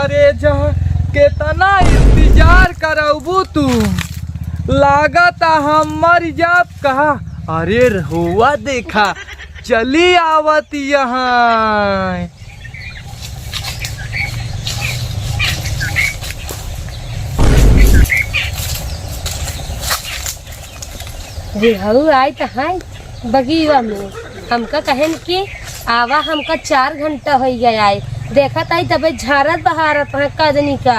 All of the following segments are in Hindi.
करेजा केतना इंतजार करबू तू, लागत हम मर जाब कहा। अरे हुआ देखा चली आवत यहाँ। रेहू आई तो है बगीवा में, हमका कहन कि आवा हमका 4 घंटा हो गया है। देखा ताई तबे झारत बहारत है कदनी का।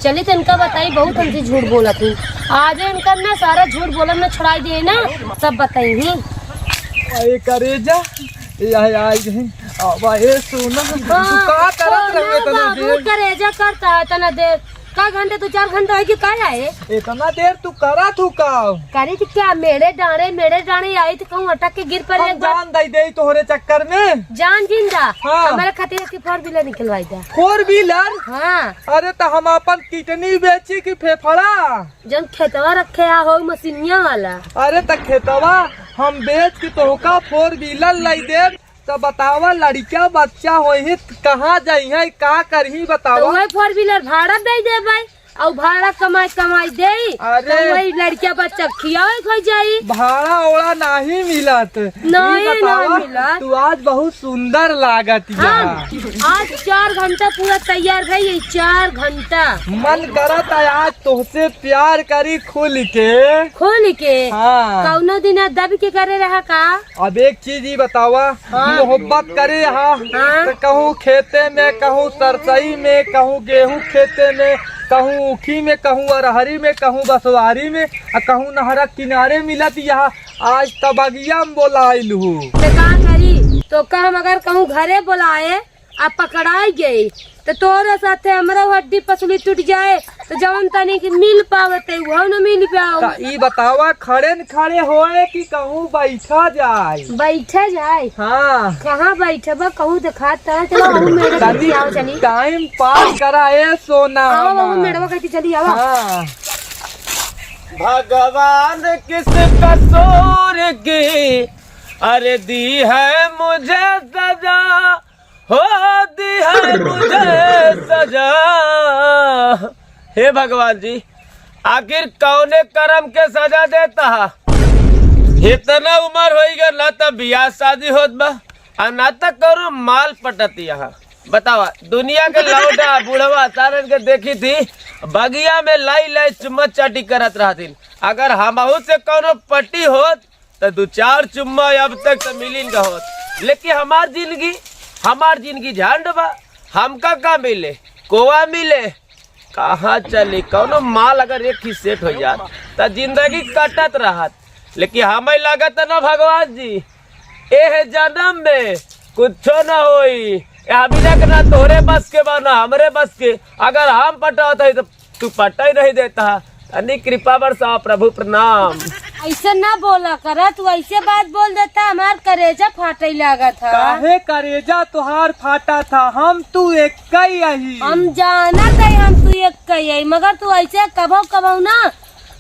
चली तो इनका बताई, बहुत हमसे झूठ बोला थी। आज इनका ना सारा झूठ बोला ना छुड़ाई दे ना, सब बताई ही। अरे करेजा सोना का करत रहे तना देर। करेजा करता है तना देर का घंटे तो 4 घंटा है कि का आए इतना देर तू करा तू का करे थी क्या। मेरे डाणे आई तो कहूँ अटक के गिर पर जान दे तोहरे चक्कर में जान जिंदा। हाँ। हमारे खातिर की 4 व्हीलर निकलवाई था। 4 व्हीलर? हाँ। अरे तो हम अपन किडनी बेची की फेफड़ा जब खेतवा रखे हो मशीनिया वाला। अरे तो खेतवा हम बेच के तोहका 4 व्हीलर लाई दे। तो बतावा लड़का बच्चा होही कहाँ जाई है का करही बतावा। तो वही 4 व्हीलर भाड़ा दे दे भाई, और भाड़ा कमाई दे। अरे तो वही लड़का बच्चा खियावे खा जाई। भाड़ा ओड़ा नहीं मिलत। नहीं मिलत। तू आज बहुत सुंदर लागत। आज 4 घंटा पूरा तैयार भई। 4 घंटा मन करत है आज तुझसे प्यार करी खुल के। हाँ। कौनो दिन दब के करे रहा का। अब एक चीज ही बतावा। हाँ। मोहब्बत करे हाँ। हाँ। तो कहूँ खेते में, कहूँ सरसई में, कहूँ गेहूँ खेते में, कहूँ ऊखी में, कहूँ अरहरी में, कहूँ बसवारी में, कहूँ नहरा किनारे मिलत। यहाँ आज तबगिया में बोलाइलू तो का करी। तो का हम अगर कहूँ घरे बुलाए अब पकड़ाई गई तो तोरे साथे हमरा हड्डी पसली टूट जाए तो जवन तनी की मिल पावते वो न मिल पाओ। ई बतावा खड़े न खड़े होए कि कहूँ बैठा जाए। हाँ। कहाँ बैठे बा कहूँ दिखाता। चलो हम मेरे कहती आओ चली। टाइम पास कराए सोना। आओ बाबू मेरे कहती चली आओ। हाँ। भगवान किस कसूर की अरे दी है मुझे सजा, हो दी है मुझे सजा। हे भगवान जी, आखिर कौने कर्म के सजा देता है। इतना उम्र हो गया ना तो बियाह शादी होत बा और ना तो करो माल पटती। यहाँ बतावा दुनिया के लौटा बुढ़वा सारन के देखी थी बगिया में लाई चुम्मा चाटी करत रहती। अगर हमहू से कोनो पट्टी होत तो 2-4 चुम्मा अब तक तो मिली का होत। लेकिन हमार जिंदगी झंड बा। हमका का मिले, कोआ मिले, कहाँ चली। कोनो माल अगर एक ही सेट हो जात तो जिंदगी कटत रहत। लेकिन हमें लागत ना भगवान जी ए जन्म में कुछो न होई। अभी तक ना तोरे बस के बा ना हमरे बस के। अगर हम पटावत है तो तू पटा ही नहीं देता। अन्य कृपा बरसा प्रभु प्रणाम। ऐसा ना बोला करा, तू ऐसे बात बोल देता हमार करेजा फाटे लगा था। काहे करेजा तुहार फाटा था। हम तू एक ही। हम जाना था हम तू एक ही, मगर तू ऐसे कबो ना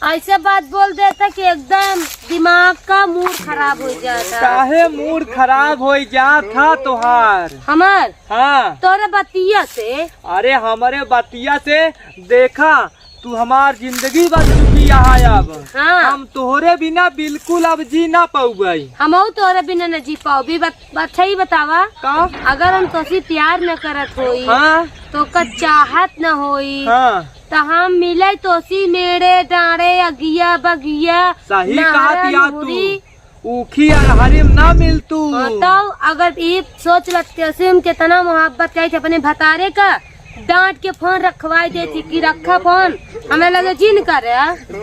ऐसे बात बोल देता कि एकदम दिमाग का मूड खराब हो जाता। काहे मूड खराब हो जाता तुहार हमार? हाँ। तोरे बतिया से। अरे हमारे बतिया से देखा तू हमार जिंदगी बच चुकी यहाँ अब। हाँ। हम तोहरे बिना बिल्कुल अब जी ना पाऊंगी। हम तोरे बिना न जी पाओ भी अच्छा ही बतावा का? अगर हम तोसी प्यार न करत होई। हाँ। तो का चाहत न होई। हाँ। तो हम मिले तोसी मेरे डाँड़े अगिया बगिया सही कहा तू ऊखी अरहरी में ना मिल तू। तो अगर ये सोच लगते हम कितना मोहब्बत कही थे अपने भतारे का, डांट के फोन रखवाई देती कि रखा फोन हमें लगे जिन करे।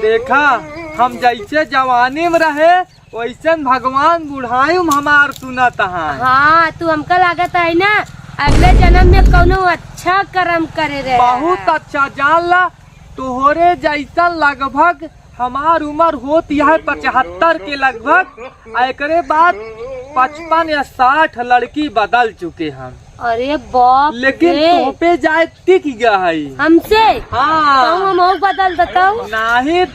देखा हम जैसे जवानी में रहे वैसे भगवान बुढ़ाई में हमार सुनत। हाँ तू हमका लागत है ना अगले जन्म में कोनो अच्छा कर्म करे रहे। बहुत अच्छा जान ला तोहरे जैसा लगभग हमार उम्र होती है 75 के लगभग। एकरे बाद 55 या 60 लड़की बदल चुके हम। अरे बाप, लेकिन तो पे जाए टिक गया है हमसे। हाँ। तो हम बदल देता हूँ नहीं,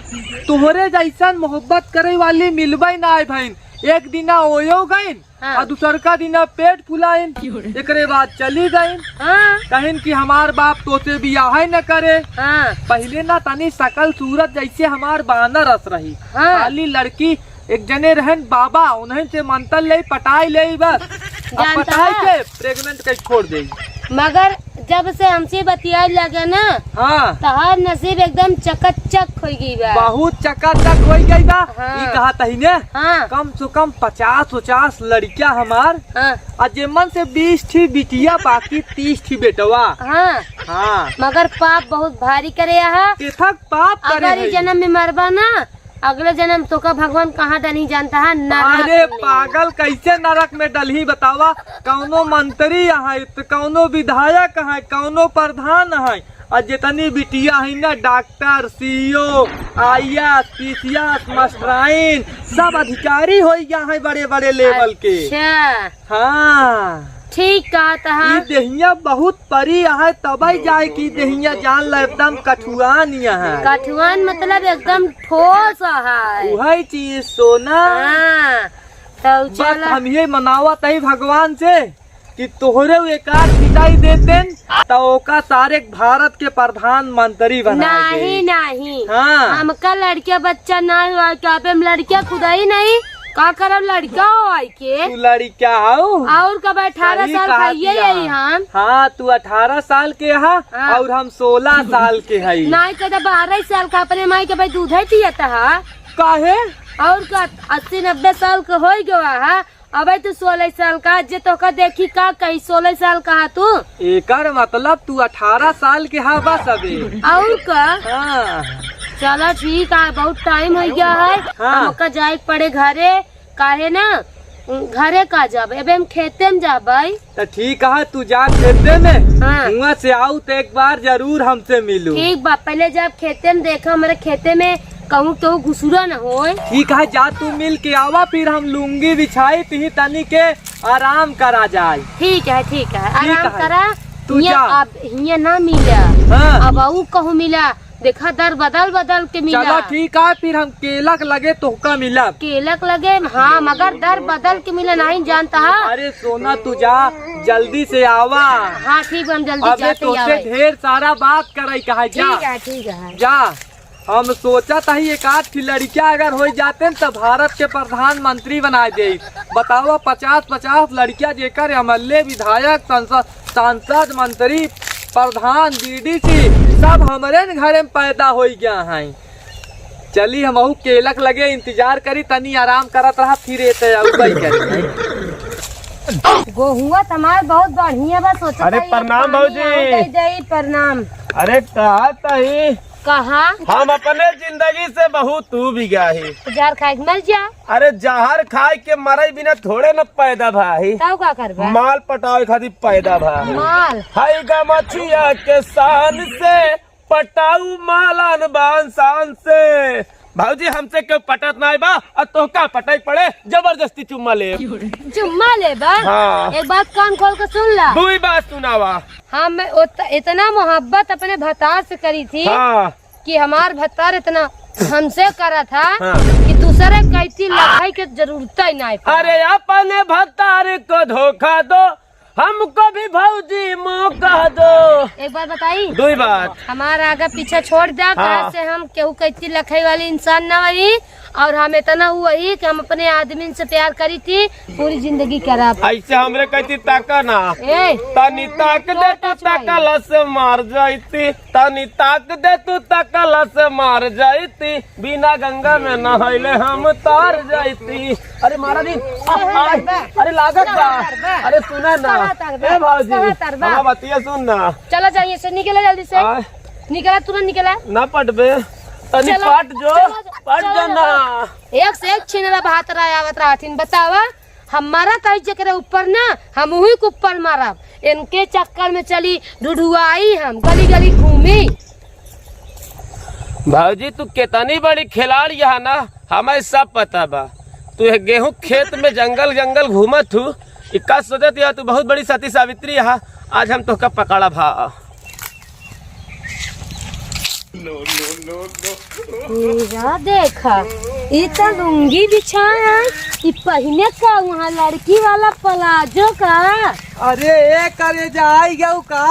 तोहरे जैसा मोहब्बत करे वाली मिलबे ना बहन। एक दिना ओयो गईन हाँ। और दूसरका दिना पेट फुलाइन, एकरे बाद चली गईन। हाँ कहिन कि हमार बाप तोसे बियाह न करे। हाँ पहले ना तनी सकल सूरत जैसे हमार बानर रस रही। हाँ। खाली लड़की एक जने रहन बाबा, उन्हें से मंतल ले पटाई ले बस। अब जानता पटाई है? के प्रेग्नेंट कर छोड़ दे। मगर जब से हमसे बतियाए लगे ना हाँ तहार नसीब एकदम चकचक हो गई बा। बहुत चकाचक हो गई बा। हाँ। ई कहा तहीने हाँ कम से कम 50-50 लड़कियां हमार, हाँ और जेमन से 20 थी बिटिया, बाकी 30 थी बेटवा। हाँ हाँ मगर पाप बहुत भारी करे यहाँ। केथक पाप करे अगर है। इस जन्म में मरबा ना, अगले जन्म तो का भगवान कहाँ नहीं जानता है, नरक अरे में। पागल, कैसे नरक में डलही बतावा। कौनो मंत्री है तो कौनो विधायक है, कौनो प्रधान है, और जितनी बिटिया है ना डॉक्टर, सीईओ, आईएएस, पीसीएस, मास्टराइन, सब अधिकारी हो गया है बड़े बड़े लेवल के। अच्छा हाँ ठीक कहा ई था। देहिया बहुत परी है, तबई जाए की देहिया जान ल एकदम कठुआनिया है। कठुआन मतलब एकदम ठोस है। वही चीज सोना। हाँ तो बस चल हम ये मनावत है भगवान से कि तोहरे एक आध पिटाई देतेन तो ओका सारे भारत के प्रधानमंत्री बना नहीं नहीं हाँ। हमका लड़किया बच्चा ना हुआ, क्या पे हम लड़किया खुदा ही नहीं का करब, लड़का हो आई के तू लड़का हो और कब 18 सही साल कहा खाइए दिया। यही हम। हाँ तू 18 साल के है हाँ। और हम 16 साल के है। नहीं कहता 12 साल का अपने माई के भाई दूध पिया था काहे और का 80-90 साल का हो गया है। अब तू 16 साल का, जे तो का देखी का कही 16 साल का है तू। एकर मतलब तू 18 साल के है बस अबे। और का हाँ चलो ठीक है, बहुत टाइम हो गया है। हाँ। हमका जाए पड़े घरे, काहे ना घरे का जाब, अब हम खेते में जाबे। तो ठीक है, तू जा खेते में। हाँ। वहाँ से आऊ तो एक बार जरूर हमसे मिलू। ठीक बा, पहले जब खेते में देखा हमारे खेते में कहूँ तो घुसुरा न हो। ठीक है, जा तू मिल के आवा, फिर हम लुंगी बिछाई पी तनी के आराम करा जाए। ठीक है आराम है। करा। तू हियां जा। अब हियां ना मिला। हाँ। अब आऊ कहूँ मिला, देखा दर बदल के मिला। चलो ठीक है, फिर हम केलक लगे तोहका मिला। केलक लगे हाँ, मगर दर बदल के मिला नहीं जानता है। अरे सोना तू जा जल्दी से आवा। हाँ ठीक, हम जल्दी अबे जाते तुझसे आवे। ढेर सारा बात करे कहा। जा ठीक है जा। हम सोचा था एक आध की लड़कियां अगर हो जाते तो भारत के प्रधानमंत्री बना दे। बताओ 50-50 लड़कियां जेकर एमएलए, विधायक, सांसद, मंत्री, प्रधान, डीडीसी सब हमारे घरे में पैदा हो गया है। चली हम केलक लगे इंतजार करी, तनी आराम करत रहा, फिर गोहुआ हमार बहुत बढ़िया बा। सोचा अरे प्रणाम भाऊजी। प्रणाम। अरे कहा कहा हम अपने जिंदगी से बहुत तू भी गया ही। जार खाए के मर जा, अरे जहर खाए के मरे बिना थोड़े न पैदा भाई। तब का करबा। माल पटावे खातिर पैदा भाई। माल हाई गा मछिया के शान से पटाऊ मालान बान शान से। भाऊजी हमसे क्यों पटत नहीं बा, और तोहका पटाई पड़े जबरदस्ती चुम्मा ले। चुम्मा ले बा। हाँ। एक बात कान खोल के सुन ला। दुई बात सुनावा। हाँ, मैं इतना मोहब्बत अपने भतार से करी थी हाँ। कि हमार भतार इतना हमसे करा था हाँ। कि दूसरे कैसी लड़ाई के जरूरत ही नहीं पड़ा। अरे अपने भतार को धोखा दो, हमको भी भौजी मौका दो। एक बात बताई, दुई बात। हमारा आगे पीछे छोड़ दिया। हाँ। कहाँ से हम केहू कैसी लखाई वाली इंसान न वही, और हम इतना हुआ ही कि हम अपने आदमी से प्यार करी थी, पूरी जिंदगी खराब। ऐसे हमरे कहती ताका ना। ए तनी ताक दे तू तकला से मार जाती, तनी ताक दे तू तकला से मार जाती, बिना गंगा में नहैले हम तार जाती। अरे मारा दी। अरे लागत बा। अरे सुना ना ए भौजी, हमारा बतिया सुन ना। चलो जाइए से, निकले जल्दी से। आय, निकला, तुरंत निकला। ना पटबे तनी चलो, पट जो, पट चलो, जो ना। एक से एक छिनरा भात आवत रहथिन। बतावा हमारा ताई जकरे ऊपर ना, हम वही के ऊपर मारब। इनके चक्कर में चली ढुढुआई, हम गली गली घूमी। भाजी तू कितनी बड़ी खिलाड़ी है ना, हमें सब पता बा। तू गेहूं खेत में जंगल जंगल घूमत हूँ, इक्का सोचत या तू बहुत बड़ी सती सावित्री है। आज हम तो कब पकड़ा भा। मेरा देखा ये तो लुंगी बिछाया ये पहने का वहाँ लड़की वाला प्लाजो का। अरे ए करे जाई गऊ का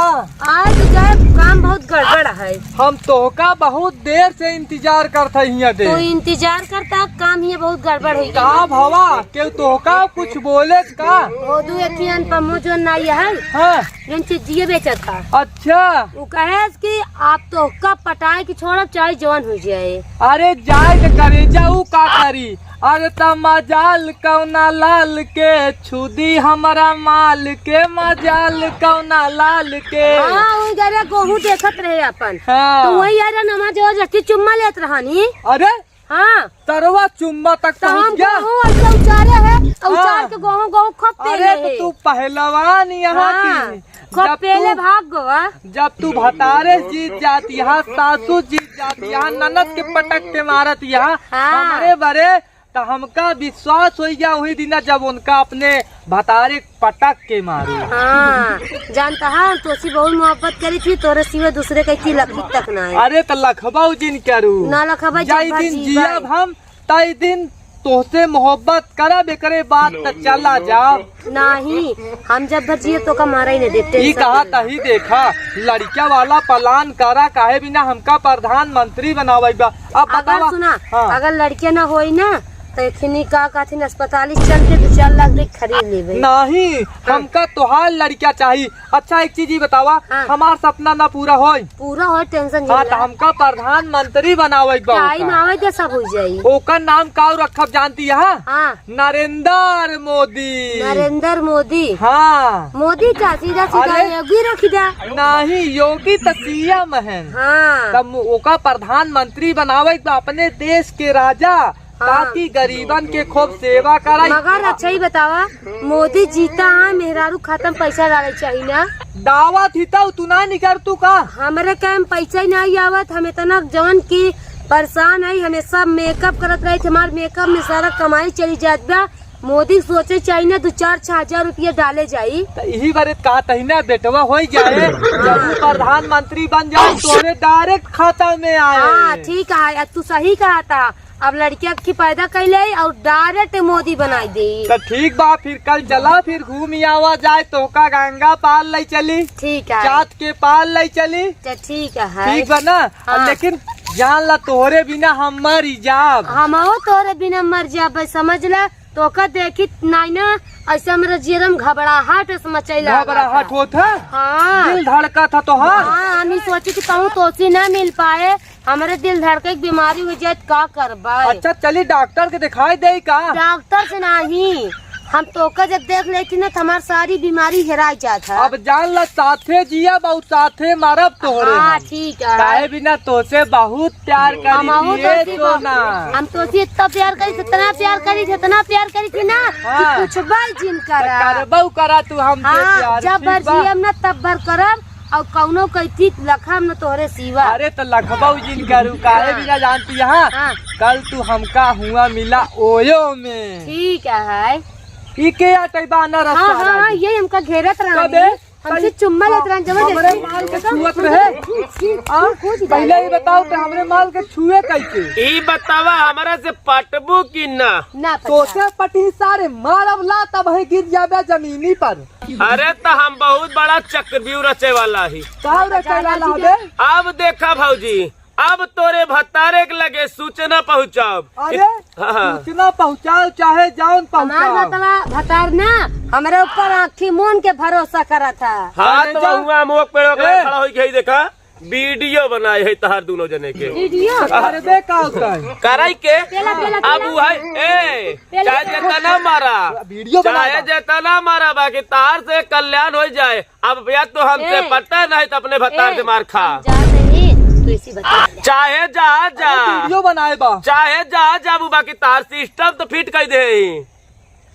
आज जाए काम बहुत गड़बड़ है। हम तोहका बहुत देर से इंतजार करते हिया दे। तो इंतजार करता काम ही बहुत गड़बड़ हुई। का भवा के तोहका कुछ बोले का? वो दू एथियन पमो जो ना है हाँ जन चीजिए बेचत था। अच्छा वो कहे कि आप तो का पटाए की छोड़ा चाहे जवान हो जाए। अरे जाए के करे जाऊ का करी। अरे त मजाल कौना लाल के छुदी हमारा माल के मजाल कौना लाल के। हाँ वही गरे गोहू देखत रहे अपन। हाँ। तो वही यार नमाज जबरदस्ती चुम्मा लेत रहानी। अरे हाँ तरवा चुम्मा तक तो हम पहुँच गया। गेहूं ऐसे उचारे है हाँ। उचार के गेहूं गेहूं खप अरे पेले तो है। तू पहलवान यहाँ हाँ, की। खप पेले भाग गोवा। जब तू भतारे जीत जाती यहाँ सासू जीत जाती यहाँ ननद के पटक के मारत यहाँ हाँ। हमारे बरे तो हमका विश्वास हो गया वही दिन जब उनका अपने भतारे पटक के मारे। हाँ जानता है तो सी बहुत मोहब्बत करी थी तोरे सिवा दूसरे का की लखी तक ना है। अरे तो लखबाऊ जिन करू ना लखबा जाई दिन जियब हम तई दिन तोहसे मोहब्बत करा बेकरे बात तो चला जाओ। नहीं हम जब भर जिए तो का मारा ही नहीं देते। ई कहा तही देखा लड़किया वाला प्लान करा काहे बिना हमका प्रधानमंत्री बनावे बा। अब अगर बतावा सुना हाँ। अगर लड़कियां ना होई ना तो एखनी का कहथिन अस्पताल चल के 2-4 लाख दे खरीद लेबे। नहीं हमका तोहार लड़किया चाहिए। अच्छा एक चीज ही बतावा हाँ। हमार सपना ना पूरा होई पूरा हो टेंशन हाँ तो हमका प्रधानमंत्री बनावे बा। टाइम आवे तो सब हो जाई। ओकर नाम का रखब जानती है? हाँ नरेंद्र मोदी। नरेंद्र मोदी। हाँ मोदी का सीधा सीधा अरे। योगी रखी दा। नहीं योगी तो सीएम है। हाँ तब ओका प्रधानमंत्री बनावे बा अपने देश के राजा ताकि गरीबन के खूब सेवा कराई। मगर अच्छा ही बतावा मोदी जीता है मेहरारू खत्म पैसा डाले चाहिए ना। दावा थी तो तू ना निकर तू का हमारे काम पैसा ही नहीं आवत हम इतना जवन की परेशान है। हमें सब मेकअप करत रहे थे हमारे मेकअप में सारा कमाई चली जात बा। मोदी सोचे चाहिए ना 2-4-6 हजार रुपया डाले जाये। तो यही बारे कहा तही ना बेटवा हो जाए जब तू प्रधानमंत्री बन जाए तोरे डायरेक्ट खाता में आए। हाँ ठीक है तू सही कहा था। अब लड़किया की पैदा कैले और डायरेक्ट मोदी बनाई दे। तो ठीक बा फिर कल चला फिर घूम आवा जाए तो का गंगा पाल लाई चली ठीक है चाँद के पाल लाई चली। तो ठीक है ठीक बा ना हाँ। लेकिन जान ला तोहरे बिना हम मर जाब। हम तोरे बिना मर जाब समझ ला। तो का देखी नहीं ना ऐसा मेरा जीरम घबराहट मचैला घबराहट होत है हाँ दिल धड़का था तो हाँ हम सोची कि कहूँ तो न मिल पाए हमारे दिल धड़के की बीमारी हो जाए का करबा। अच्छा चली डॉक्टर के दिखाई दे का? डॉक्टर से नहीं हम तो का जब देख लेती ना तो हमारी सारी बीमारी हेरा जात है। अब जान ला साथे जिया बहुत साथे मारब तोहरे हाँ हम। ठीक है काहे बिना तोसे बहुत प्यार करी सोना। हम तो इतना प्यार करी जितना प्यार करी जितना प्यार करी थी ना हाँ। कि कुछ बाई जिन करा। करबऊ करा तू हम हाँ प्यार जब भर ठीक बा? जियम ना तब भर करब और कौनो कहती लखम न तोहरे सिवा। अरे तो लखबऊ जिन करू काहे बिना जानती यहाँ हाँ। कल तू हमका हुआ मिला ओयो में ठीक है इके अटैबा न हाँ हाँ हाँ ये हमका घेरत रहा कबे? हमसे चुम्मा लेत रहा हमरे माल के छुअत रहे पहले ही बताओ कि हमरे माल के छुए कैसे? ई बतावा हमारा से पटबू की ना। ना पता। तोसे पटी सारे मारब ला तब है गिर जाबे जमीनी पर। अरे तो हम बहुत बड़ा चक्रव्यूह रचे वाला ही। का रचा वाला हबे? अब देखा भौजी अब तोरे भत्तारे के लगे सूचना पहुँचाब। अरे हाँ। सूचना पहुँचाओ चाहे जाओ हमार पहुँचाओ। बतवा भतार ना हमारे ऊपर आँखी मून के भरोसा करा था। हाँ अरे तो जा। हुआ मुख पेड़ों के ए। खड़ा हो गई देखा वीडियो बनाए है तहार दोनों जने के वीडियो अरे बे का होता है? कराई के पेला पेला अब पेला। है पेला चाहे पेला। जितना मारा वीडियो बना चाहे जितना मारा बाकी तार से कल्याण हो जाए। अब भैया तो हमसे ए। पता नहीं तो अपने भत्तार से मार खा। हम जा नहीं तो इसी बता चाहे जा जा वीडियो बनाए बा। चाहे जा जा बाकी तार सिस्टम तो फिट कर दे।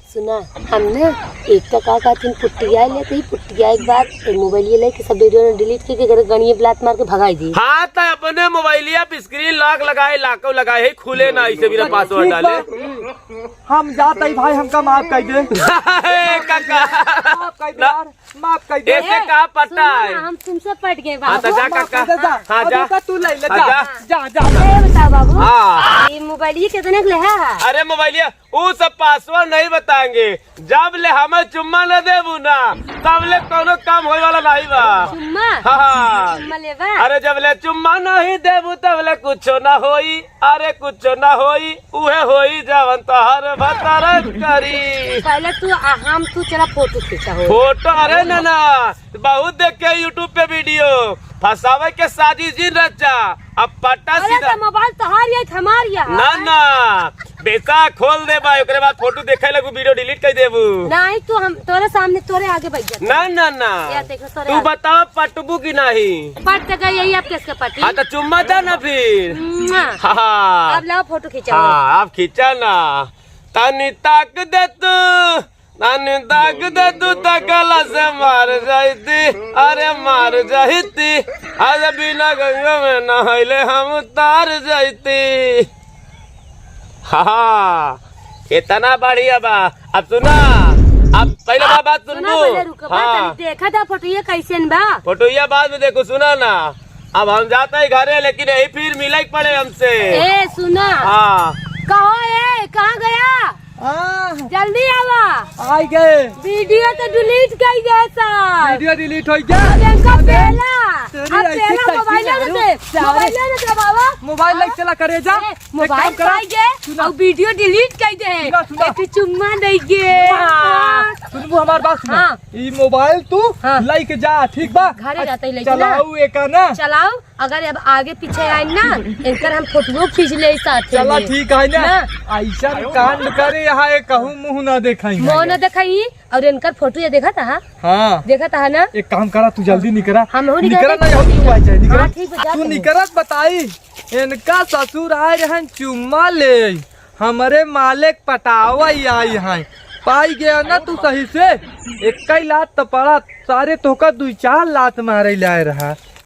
सुना हम ना एक का कहते पुट्टिया लेते ही पुट्टिया एक बार मोबाइल ले के सब वीडियो डिलीट करके गणिये ब्लात मार के भगाई दी। हाँ तो अपने मोबाइलिया पे स्क्रीन लॉक लगाए लाखों लगाए है खुले ना इसे बिना पासवर्ड ठीक डाले। बा। हम जाते ही भाई हमका माफ कर दे काका माफ कर दे यार। माफ कर दे। ऐसे कहा पट्टा सुनो है। ना, हम तुमसे पट गए हाँ तो बाबू। जा माफ कर काका। दे, जा। हाँ अब जा। रुका, तू ले ले, हाँ, जा जा। जा जा। ये बताओ बाबू, हाँ ये मोबाइल ये कितने के लिए है? अरे मोबाइलिया वो सब पासवर्ड नहीं बताएंगे। जब ले हमें चुम्मा न देबू ना तब ले कोनो काम होए वाला नहीं बा। चुम्मा हाँ चुम्मा लेवा? अरे जब ले चुम्मा नहीं देबू तब ले कुछो ना होई। अरे कुछो ना होई उहे होई जवन तोहर भतर करी। पहले तू चला फोटो खींचा हो। फोटो अरे ना बहुत देख के यूट्यूब पे वीडियो फंसावे के साजिश जी रचा। अब पट्टा अरे सीधा तो मोबाइल तोहार या हमार या? ना बेटा खोल दे बा ओकरे बाद फोटो देखे लगू वीडियो डिलीट कर देबू। नहीं तू हम तोरे सामने तोरे आगे बैठ जा। ना या देखो तोरे तू आगे। बताओ पटबू की नहीं। पट तो गई यही, अब किसका पटी? हाँ तो चुम्मा था ना फिर। हाँ अब लाओ फोटो खींचा। हाँ आप खींचा ना। तनी ताक दे तू तकला से मार जाती। अरे मार जाती अरे बिना गंगा में नहले हम उतार जाती। हाँ इतना बढ़िया बा। अब सुना, अब पहले बात सुना पहले सुनबू। रुको, हाँ तनी देखा था फोटो ये कैसे बा? फोटो ये बाद में देखो। सुना ना अब हम जाते हैं घरे लेकिन यही फिर मिले ही पड़े हमसे। ए सुना, हाँ कहो ए कहाँ गया? हाँ, जल्दी आवा। आ गए। वीडियो तो डिलीट कर गए सर। वीडियो डिलीट हो गया। इनका पहला तेरी अब ऐसी पहला कैसी मोबाइल है? लेने दे, मोबाइल लेने दे बाबा। मोबाइल लेके चला करे जा। ए, एक मोबाइल काम करा, पाई गे और वीडियो डिलीट कर दे। सुना। एक चुम्मा दे गे। सुनबू हमार बात सुना। हाँ। ई मोबाइल तू हाँ। लेके जा, ठीक बा? घरे जाते ही लेके ना। चलाऊ एक ना। चलाओ, अगर अब आगे पीछे आए ना इनकर हम फोटो खींच ले साथ चला ठीक है ना। ना। ऐसा कांड करे यहाँ कहूँ मुँह ना देखाई। मोह न दिखाई और इनकर फोटो ये देखा था? हाँ देखा था ना? एक काम करा, तू जल्दी निकरा। हम हो निकरा निकलते ना, यहाँ तू आ जाए। निकरा हाँ, ठीक है, जा तू तू। निकरत बताई। इनका ससुर आए रहन चुम्मा ले, हमरे मालिक पटावा आई है। पाई गया ना तू सही से। एक लात तो पड़ा, सारे तोका 2-4 लात मारे लाए रहा।